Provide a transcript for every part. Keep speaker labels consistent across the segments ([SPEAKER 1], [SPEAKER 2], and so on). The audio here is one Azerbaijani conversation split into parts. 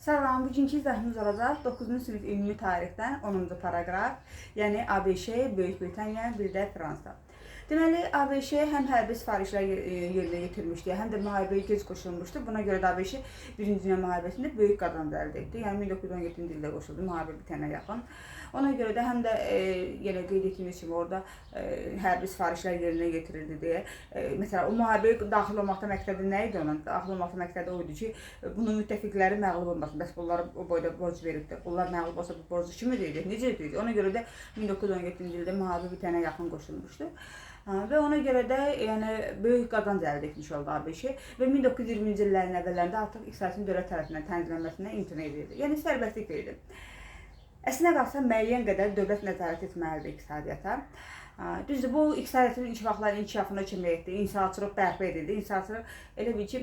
[SPEAKER 1] Salam, bugünkü izahımız olacaq 9-cu sinif ümumi tarixdən 10-cu paragraf, yəni ABŞ, Böyük Britaniya, bir də Fransa. Deməli, ABŞ həm hərbi sifarişlər yerinə yetirmişdi, həm də müharibəyə gec qoşulmuşdu. Buna görə də ABC Birinci Dünya müharibəsində böyük qazanc əldə etdi. Yəni 1917-ci ildə qoşuldu, müharibə bitənə yaxın. Ona görə də həm də yenə qeyd etdiyimiz kimi orada hərbi sifarişlər yerinə yetirildi deyə. Məsələn, o müharibəyə daxil olmaqda məqsədi nə idi onun? Daxil olmaqda məqsədi o idi ki, bunun müttəfiqləri məğlub olmasın. Bəs bunlara o boyda borc verildi. Onlar məğlub olsa bu borcu kim ödəyəcək? Necə ödəyəcək? Ona görə də 1917-ci ildə müharibə bitənə yaxın qoşulmuşdu. Və ona görə də yəni böyük qazanc əldə etmiş oldu ABŞ və 1920-ci illərin əvvəllərində artıq iqtisadiyyatın dövlət tərəfindən tənzimlənməsinə imtina edirdi. Yəni sərbəstlik verildi. Əslinə qalsa müəyyən qədər dövlət nəzarət etməlidir iqtisadiyyata. Düzdür, bu iqtisadiyyatın inkişafına kömək etdi, inşaatçılıq bərpa edildi. Inşaatçılıq elə bil ki,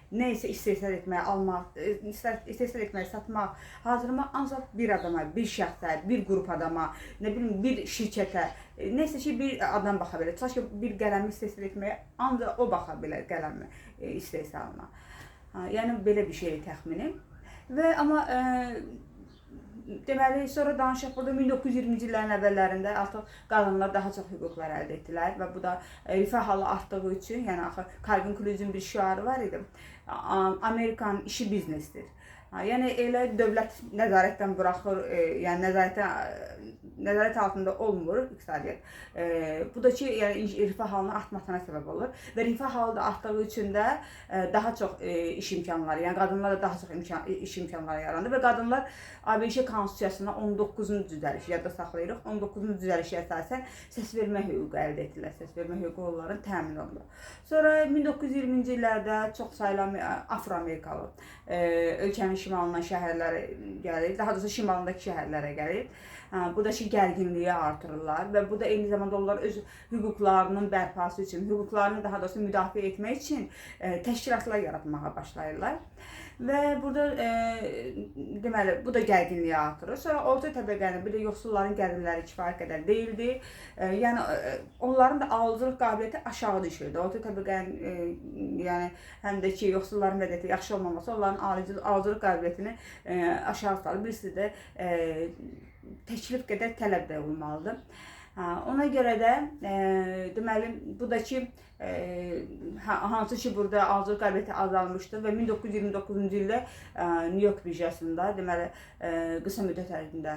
[SPEAKER 1] nə isə istehsal etmək, almaq, istehsal etmək, satmaq, hazırlamaq ancaq bir adama, bir şəxsə, bir qrup adama, nə bilim, bir şirkətə, nə isə ki, bir adam baxa bilər. Tutaq ki, bir qələmi istehsal etməyə ancaq o baxa bilər qələmi istehsalına. Yəni, belə bir şey təxmini. Və amma deməli, sonra danışaq burada 1920-ci illərin əvvəllərində artıq qadınlar daha çox hüquqlar əldə etdilər və bu da rifah halı artdığı üçün, yəni axı Calvin Coolidge'in bir şüarı var idi. Amerikanın işi biznesdir. Yəni elə dövlət nəzarətdən buraxır, yəni nəzarət altında olmur iqtisadiyyat. Bu da ki, yəni rifah halının artmasına səbəb olur və rifah halı da artdığı üçün də daha çox iş imkanları, yəni qadınlar da daha çox iş imkanları yarandı və qadınlar ABŞ Konstitusiyasına 19-cu düzəlişi, yadda saxlayırıq, 19-cu düzəlişə əsasən səs vermə hüququ əldə etdilər, səs vermə hüququ onların təmin olundu. Sonra 1920-ci illərdə çox sayılan Afro-Amerikalı ölkənin şimalından şəhərlərə gəlir, daha doğrusu şimalındakı şəhərlərə gəlir. Bu da ki, gərginliyi artırırlar və bu da eyni zamanda onlar öz hüquqlarının bərpası üçün, hüquqlarını daha doğrusu müdafiə etmək üçün təşkilatlar yaratmağa başlayırlar. Və burada deməli, bu da gərginliyi artırır. Sonra orta təbəqənin, bir də yoxsulların gəlirləri kifayət qədər deyildi. Yəni, onların da alıcılıq qabiliyyəti aşağı düşürdü. Orta təbəqənin, yəni, həm də ki, yoxsulların vəziyyəti yaxşı olmaması onların alıcılıq qabiliyyətini aşağı salır. Birisi də təklif qədər tələb də olmalıdır. Ona görə də deməli, bu da ki, hansı ki, burada alıcılıq qabiliyyəti azalmışdı və 1929-cu ildə New York birjasında deməli, qısa müddət ərzində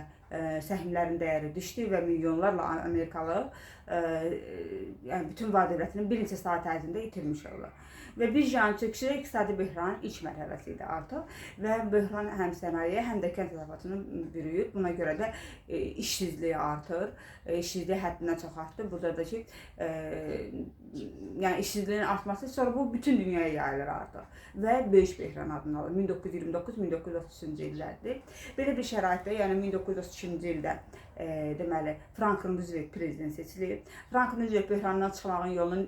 [SPEAKER 1] səhmlərin dəyəri düşdü və milyonlarla Amerikalı yəni bütün var-dövlətini bir neçə saat ərzində itirmiş olur. Və birjanın çöküşü iqtisadi böhranın ilk mərhələsi idi artıq və böhran həm sənaye, həm də kənd təsərrüfatını bürüyür. Buna görə də işsizliyi artır, işsizliyi həddindən çox artdı. Burada da ki, yəni işsizliyin artması sonra bu bütün dünyaya yayılır artıq və böyük böhran adını alır. 1929-1933-cü illərdir. Belə bir şəraitdə, yəni 1932-ci ildə deməli, Franklin Roosevelt prezident seçilir. Franklin Roosevelt böhrandan çıxmağın yolunun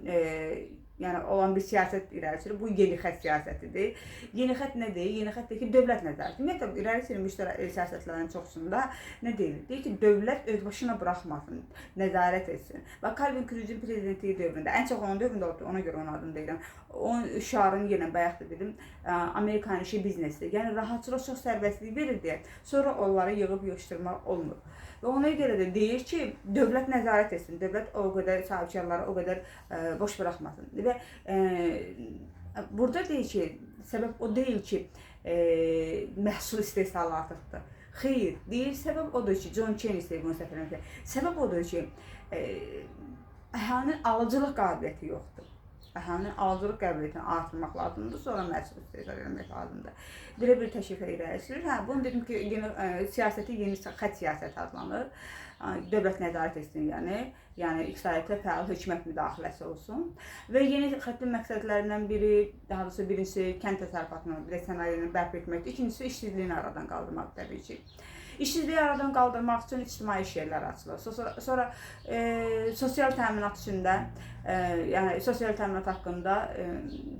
[SPEAKER 1] yəni olan bir siyasət irəli sürür. Bu yeni xətt siyasətidir. Yeni xətt nə deyir? Yeni xətt deyir ki, dövlət nəzarəti. Ümumiyyətlə, irəli sürülmüş siyasətlərin çoxsunda nə deyir? Deyir ki, dövlət öz başına buraxmasın, nəzarət etsin. Və Calvin Coolidge'in prezidentliyi dövründə, ən çox onun dövründə oldu, ona görə onun adını deyirəm. Onun şüarını yenə bayaq da dedim, Amerikanın işi biznesdir. Yəni, rahatçılıq çox sərbəstlik verir deyə, sonra onları yığıb yığışdırmaq olmur. Və ona görə də deyir ki, dövlət nəzarət etsin, dövlət o qədər sahibkarları o qədər boş buraxmasın. Və burada deyir ki, səbəb o deyil ki, məhsul istehsalı artıqdır. Xeyr, deyir, səbəb odur ki, John Kennedy deyir bunu səhv eləmirəm. Səbəb odur ki, əhalinin alıcılıq qabiliyyəti yoxdur. Əhalinin alıcılıq qabiliyyətini artırmaq lazımdır, sonra məhsul istehsal etmək lazımdır. Belə bir təklifə irəli sürür. Bunu dedim ki, siyasəti yeni xətt siyasəti adlanır. Dövlət nəzarət etsin, yəni iqtisadiyyata fəal hökumət müdaxiləsi olsun. Və yeni xəttin məqsədlərindən biri, daha doğrusu birincisi kənd təsərrüfatını, bir də sənayeni bərpa etməkdir. İkincisi işsizliyin aradan qaldırmaq təbii ki. İşsizliyi aradan qaldırmaq üçün ictimai iş yerləri açılır. Sonra sosial təminat üçün də, yəni sosial təminat haqqında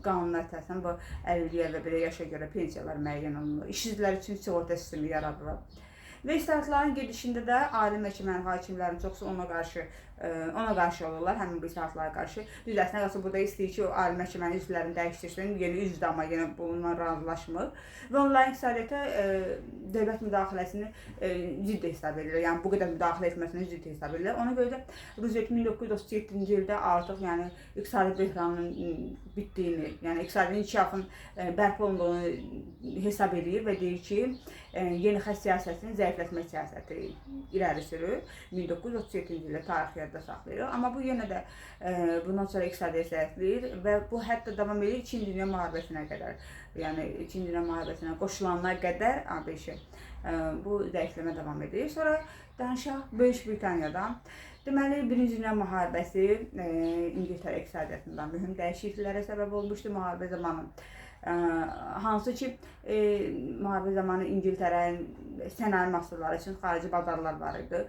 [SPEAKER 1] qanunlar əsasən bu 50-yə və belə yaşa görə pensiyalar müəyyən olunur. İşsizlər üçün sığorta sistemi yaradılır. Və islahatların gedişində də ali məhkəmənin hakimlərinin çoxsu ona qarşı olurlar, həmin bu islahatlara qarşı. Düz əslində qalsa burada istəyir ki, o ali məhkəmənin üzvlərini dəyişdirsin, yeni üzvdə, amma yenə bununla razılaşmır. Və onların iqtisadiyyata dövlət müdaxiləsini ciddi hesab edirlər. Yəni bu qədər müdaxilə etməsini ciddi hesab edirlər. Ona görə də Ruзвельт 1937-ci ildə artıq yəni iqtisadi böhranın bitdiyini, yəni iqtisadi inkişafın bərpa olunduğunu hesab edir və deyir ki, yeni xətt siyasətinin zəiflətmə siyasəti irəli sürür. 1937-ci ildə tarixi yadda saxlayır. Amma bu yenə də bundan sonra iqtisadiyyat zəifləyir və bu hətta davam edir 2-ci Dünya müharibəsinə qədər. Yəni 2-ci Dünya müharibəsinə qoşulana qədər ABŞ bu zəifləmə davam edir. Sonra danışaq Böyük Britaniyadan. Deməli, 1-ci Dünya müharibəsi İngiltərə iqtisadiyyatında mühüm dəyişikliklərə səbəb olmuşdu müharibə zamanı. Hansı ki, müharibə zamanı İngiltərənin sənaye məhsulları üçün xarici bazarlar var idi.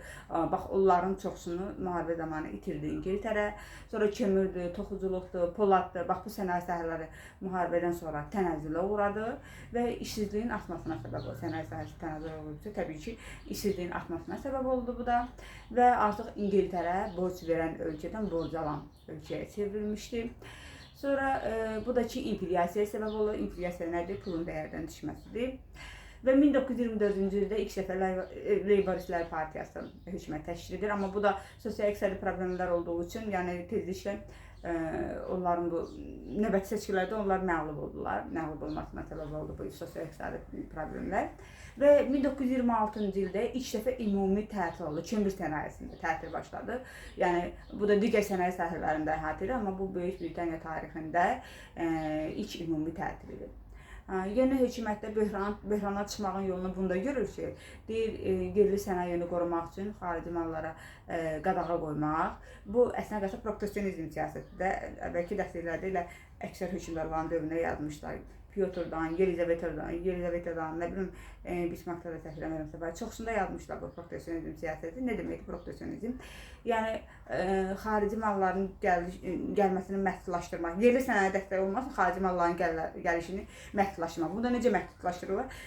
[SPEAKER 1] Bax, onların çoxsunu müharibə zamanı itirdi İngiltərə. Sonra kömürdür, toxuculuqdur, poladdır. Bax, bu sənaye sahələri müharibədən sonra tənəzzülə uğradı və işsizliyin artmasına səbəb oldu. Sənaye sahəsi tənəzzülə uğradıqca təbii ki, işsizliyin artmasına səbəb oldu bu da və artıq İngiltərə borc verən ölkədən borc alan ölkəyə çevrilmişdi. Sonra bu da ki, inflyasiyaya səbəb olur. İnflyasiya nədir? Pulun dəyərdən düşməsidir. Və 1924-cü ildə ilk dəfə Leyboristlər Partiyası hökumət təşkil edir. Amma bu da sosial-iqtisadi problemlər olduğu üçün, yəni tezliklə onların bu növbəti seçkilərdə onlar məğlub oldular. Məğlub olmasına səbəb oldu bu sosial-iqtisadi problemlər. Və 1926-cı ildə ilk dəfə ümumi tətil oldu. Kömür sənayesində tətil başladı. Yəni bu da digər sənaye sahələrində əhatə edir, amma bu Böyük Britaniya tarixində ilk ümumi tətil idi. Yeni hökumətdə böhrana çıxmağın yolunu bunda görür ki, deyir, yerli sənayeni qorumaq üçün xarici mallara qadağa qoymaq. Bu əslində qalsa proteksionizm siyasətində əvvəlki dəstəklərdə ilə əksər hökmdarların dövründə yazmışlar. Pyotrdan, Yelizavetadan, nə bilim, Bismarckda da səhv eləmirəmsə, çoxsunda yazmışlar bu proteksionizm siyasəti. Nə demək proteksionizm? Yəni, xarici malların gəlməsini məhdudlaşdırmaq, yerli sənaye dəstək olmazsa xarici malların gəlişini məhdudlaşdırmaq. Bunda necə məhdudlaşdırırlar?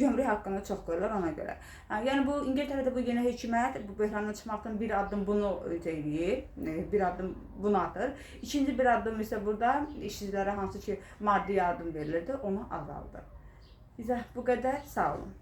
[SPEAKER 1] Gömrük haqqında çox qoyurlar ona görə. Yəni, bu İngiltərədə bu yeni hökumət bu böhrandan çıxmaqdan bir addım bunu eləyir, bir addım bunu atır. İkinci bir addım isə burada işçilərə hansı ki maddi yardım verilirdi, onu azaldı. Bizə bu qədər, sağ olun.